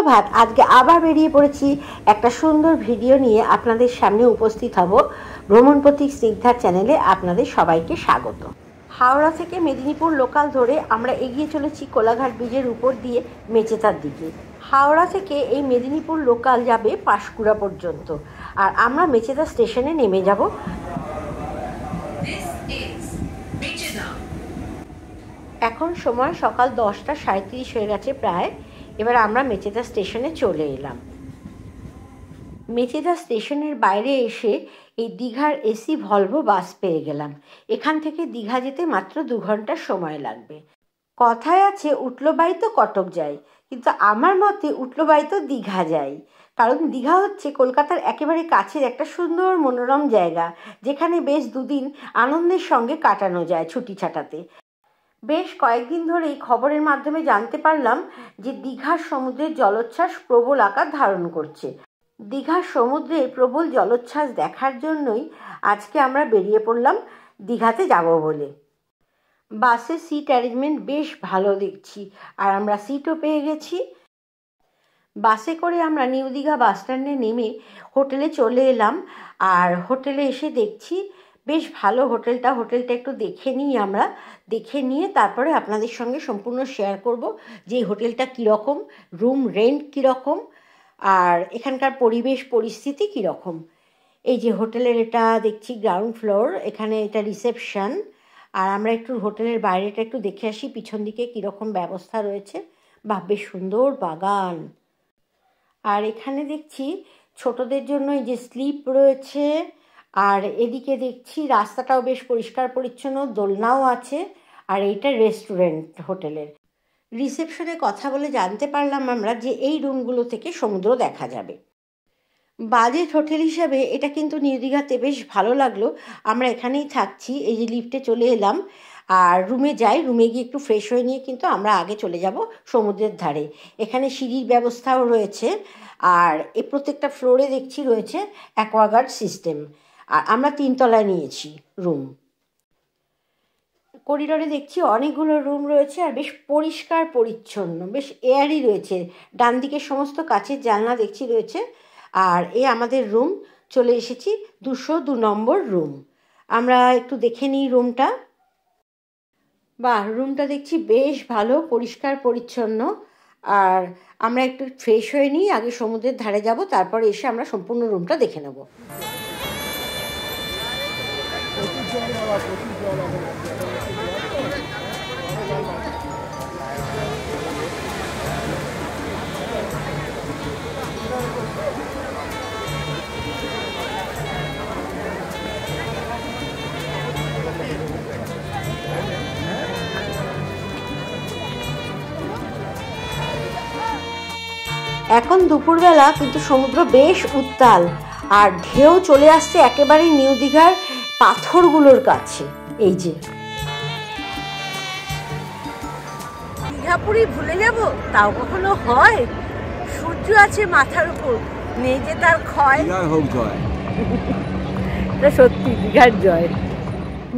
সুপ্রভাত। আজকে আবার বেরিয়ে পড়েছি একটা সুন্দর ভিডিও নিয়ে আপনাদের সামনে উপস্থিত হব। ভ্রমণ প্রতীক স্নিগ্ধার চ্যানেলে আপনাদের সবাইকে স্বাগত। হাওড়া থেকে মেদিনীপুর লোকাল ধরে আমরা এগিয়ে চলেছি কোলাঘাট ব্রিজের উপর দিয়ে মেচেদার দিকে। হাওড়া থেকে এই মেদিনীপুর লোকাল যাবে পাঁশকুড়া পর্যন্ত, আর আমরা মেচেদা স্টেশনে নেমে যাব। এখন সময় সকাল 10:37 হয়ে গেছে প্রায়। এবার আমরা মেচেদা স্টেশনে চলে এলাম। মেচেদা স্টেশনের বাইরে এসে এই দীঘার এসি ভলভো বাস পেয়ে গেলাম। এখান থেকে দীঘা যেতে মাত্র 2 ঘন্টা সময় লাগবে। কথায় আছে উঠলো বাই তো কটক যায়, কিন্তু আমার মতে উঠলো বাই তো দীঘা যায়। কারণ দীঘা হচ্ছে কলকাতার একেবারে কাছের একটা সুন্দর মনোরম জায়গা, যেখানে বেশ 2 দিন আনন্দের সঙ্গে কাটানো যায় ছুটি ছাটাতে। বেশ কয়েকদিন ধরেই খবরের মাধ্যমে জানতে পারলাম যে দীঘার সমুদ্রের জলোচ্ছ্বাস প্রবল আকার ধারণ করছে। দীঘার সমুদ্রে প্রবল জলোচ্ছ্বাস দেখার জন্যই আজকে আমরা বেরিয়ে পড়লাম দীঘাতে যাব বলে। বাসের সিট অ্যারেঞ্জমেন্ট বেশ ভালো দেখছি, আর আমরা সিটও পেয়ে গেছি। বাসে করে আমরা নিউ দীঘা বাস স্ট্যান্ডে নেমে হোটেলে চলে এলাম। আর হোটেলে এসে দেখছি বেশ ভালো হোটেলটা একটু দেখে নিই আমরা। দেখে নিয়ে তারপরে আপনাদের সঙ্গে সম্পূর্ণ শেয়ার করব যে হোটেলটা কীরকম, রুম রেন্ট কীরকম, আর এখানকার পরিবেশ পরিস্থিতি কীরকম। এই যে হোটেলের এটা দেখছি গ্রাউন্ড ফ্লোর, এখানে এটা রিসেপশন। আর আমরা একটু হোটেলের বাইরেটা একটু দেখে আসি পিছন দিকে কীরকম ব্যবস্থা রয়েছে। বাহ, বেশ সুন্দর বাগান। আর এখানে দেখছি ছোটদের জন্য এই যে স্লিপ রয়েছে। আর এদিকে দেখছি রাস্তাটাও বেশ পরিষ্কার পরিচ্ছন্ন, দোলনাও আছে। আর এইটা রেস্টুরেন্ট হোটেলের। রিসেপশনে কথা বলে জানতে পারলাম আমরা যে এই রুমগুলো থেকে সমুদ্র দেখা যাবে। বাজেট হোটেল হিসাবে এটা কিন্তু নিউ দীঘাতে বেশ ভালো লাগলো। আমরা এখানেই থাকছি। এই যে লিফটে চলে এলাম আর রুমে যাই। রুমে গিয়ে একটু ফ্রেশ হয়ে নিয়ে কিন্তু আমরা আগে চলে যাব সমুদ্রের ধারে। এখানে সিঁড়ির ব্যবস্থাও রয়েছে। আর এই প্রত্যেকটা ফ্লোরে দেখছি রয়েছে অ্যাকোয়াগার্ড সিস্টেম। আর আমরা 3 তলায় নিয়েছি রুম। করিডোরে দেখছি অনেকগুলো রুম রয়েছে আর বেশ পরিষ্কার পরিচ্ছন্ন, বেশ এয়ারই রয়েছে। ডান দিকে সমস্ত কাচের জানলা দেখছি রয়েছে। আর আমাদের রুম চলে এসেছি 202 নম্বর রুম। আমরা একটু দেখে নিই রুমটা। বাহ, রুমটা দেখছি বেশ ভালো, পরিষ্কার পরিচ্ছন্ন। আর আমরা একটু ফ্রেশ হয়ে নিই, আগে সমুদ্রের ধারে যাব, তারপরে এসে আমরা সম্পূর্ণ রুমটা দেখে নেব। এখন দুপুরবেলা, কিন্তু সমুদ্র বেশ উত্তাল আর ঢেউ চলে আসছে একেবারে নিউ দীঘার পাথরগুলোর কাছে। এই যে দীঘাপুরি ভুলে যাব তাও কখনো হয়? সূর্য আছে মাথার উপর, নেই যে তার ক্ষয়। হোক জয়। এটা সত্যি দীঘার জয়।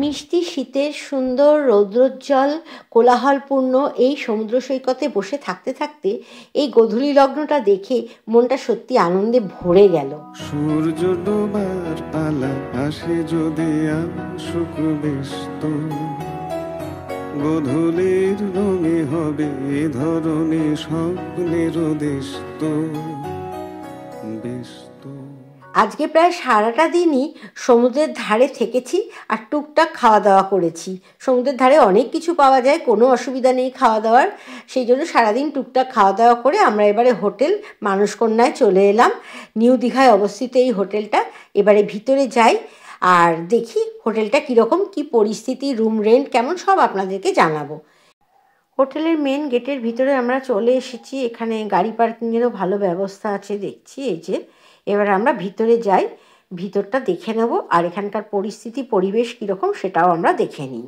মিষ্টি শীতের সুন্দর রৌদ্রোজ্জ্বল কোলাহলপূর্ণ এই সমুদ্র সৈকতে বসে থাকতে থাকতে এই গোধূলি লগ্নটা দেখে মনটা সত্যি আনন্দে ভরে গেল। সূর্য ডোবার পালা আসে যদি আসুক ব্যস্ত, গোধূলির রঙে হবে এ ধরনের স্বপ্নের দেশ তো ব্যস্ত। আজকে প্রায় সারাটা দিনই সমুদ্রের ধারে থেকেছি আর টুকটাক খাওয়া দাওয়া করেছি। সমুদ্রের ধারে অনেক কিছু পাওয়া যায়, কোনো অসুবিধা নেই খাওয়া দাওয়ার। সেই জন্য সারাদিন টুকটাক খাওয়া দাওয়া করে আমরা এবারে হোটেল মানসকন্যায় চলে এলাম। নিউ দীঘায় অবস্থিত এই হোটেলটা। এবারে ভিতরে যাই আর দেখি হোটেলটা কীরকম, কী পরিস্থিতি, রুম রেন্ট কেমন, সব আপনাদেরকে জানাবো। হোটেলের মেন গেটের ভিতরে আমরা চলে এসেছি। এখানে গাড়ি পার্কিংয়েরও ভালো ব্যবস্থা আছে দেখছি। এই যে এবার আমরা ভিতরে যাই, ভিতরটা দেখে নেব আর এখানকার পরিস্থিতি পরিবেশ কীরকম সেটাও আমরা দেখে নিই।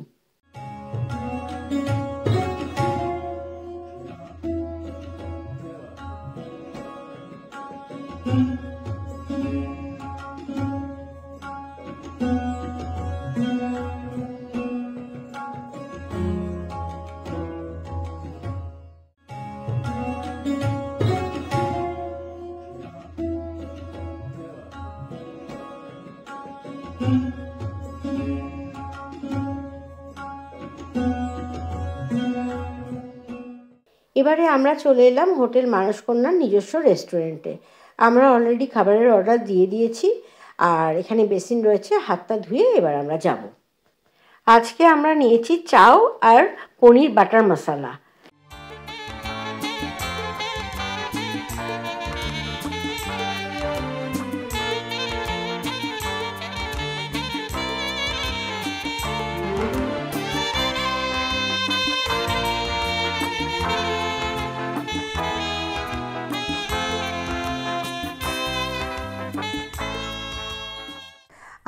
এবারে আমরা চলে এলাম হোটেল মানসকন্যার নিজস্ব রেস্টুরেন্টে। আমরা অলরেডি খাবারের অর্ডার দিয়ে দিয়েছি, আর এখানে বেসিন রয়েছে, হাতটা ধুয়ে এবার আমরা যাব। আজকে আমরা নিয়েছি চাউ আর পনির বাটার মশলা।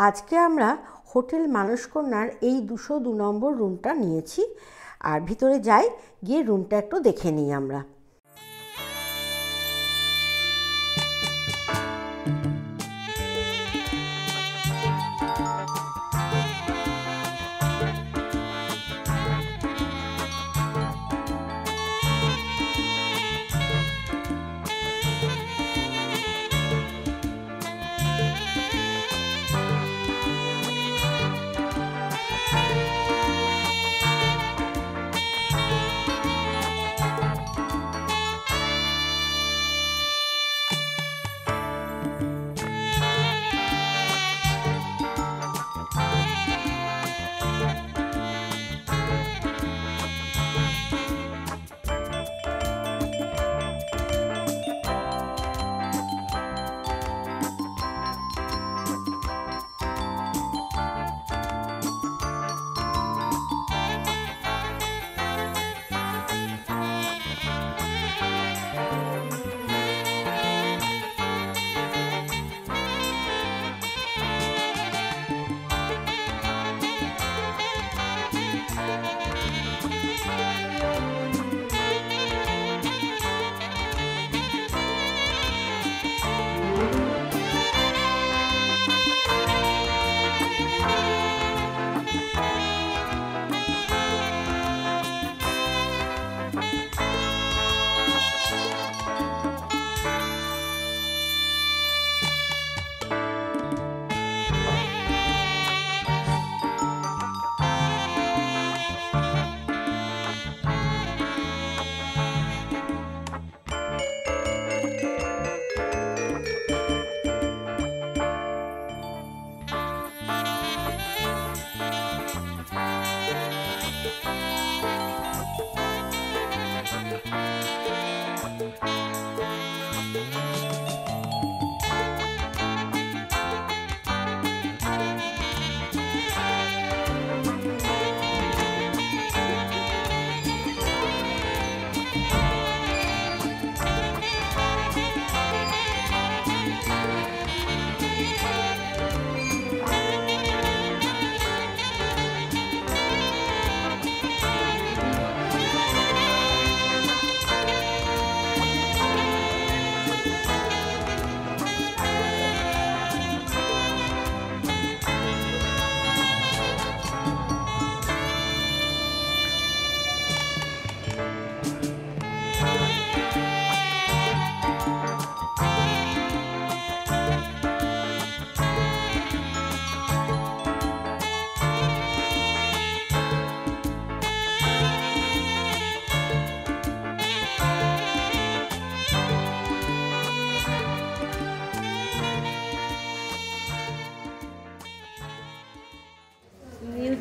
আজকে আমরা হোটেল মানসকন্যার এই 202 নম্বর রুমটা নিয়েছি, আর ভিতরে যাই, গিয়ে রুমটা একটু দেখে নিই আমরা।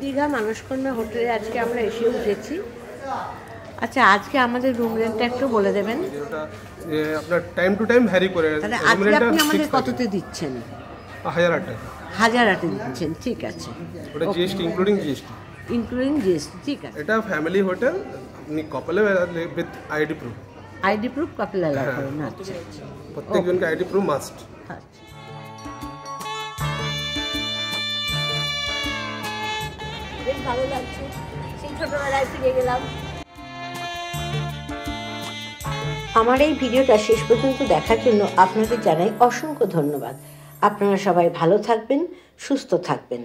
দীঘা মানসকন্যা হোটেলে আজকে আমরা এসে উঠেছি। আচ্ছা, আজকে আমাদের রুম রেন্টটা একটু বলে দেবেন। আপনার টাইম টু টাইম ভ্যারি করে। তাহলে আজকে আপনি আমাদের কততে দিচ্ছেন? 1008 টাকা। 1008 দিচ্ছেন, ঠিক আছে। ওটা GST including GST. Including GST, ঠিক আছে। এটা ফ্যামিলি হোটেল, আপনি কপলে with ID proof. ID proof couple allow করেন? আচ্ছা, প্রত্যেকজনকে আইডি প্রুফ মাস্ট। আচ্ছা, বেশ ভালো লাগছে, সেই ছোটবেলায় ফিরে গেলাম। আমার এই ভিডিওটা শেষ পর্যন্ত দেখার জন্য আপনাদের জানাই অসংখ্য ধন্যবাদ। আপনারা সবাই ভালো থাকবেন, সুস্থ থাকবেন।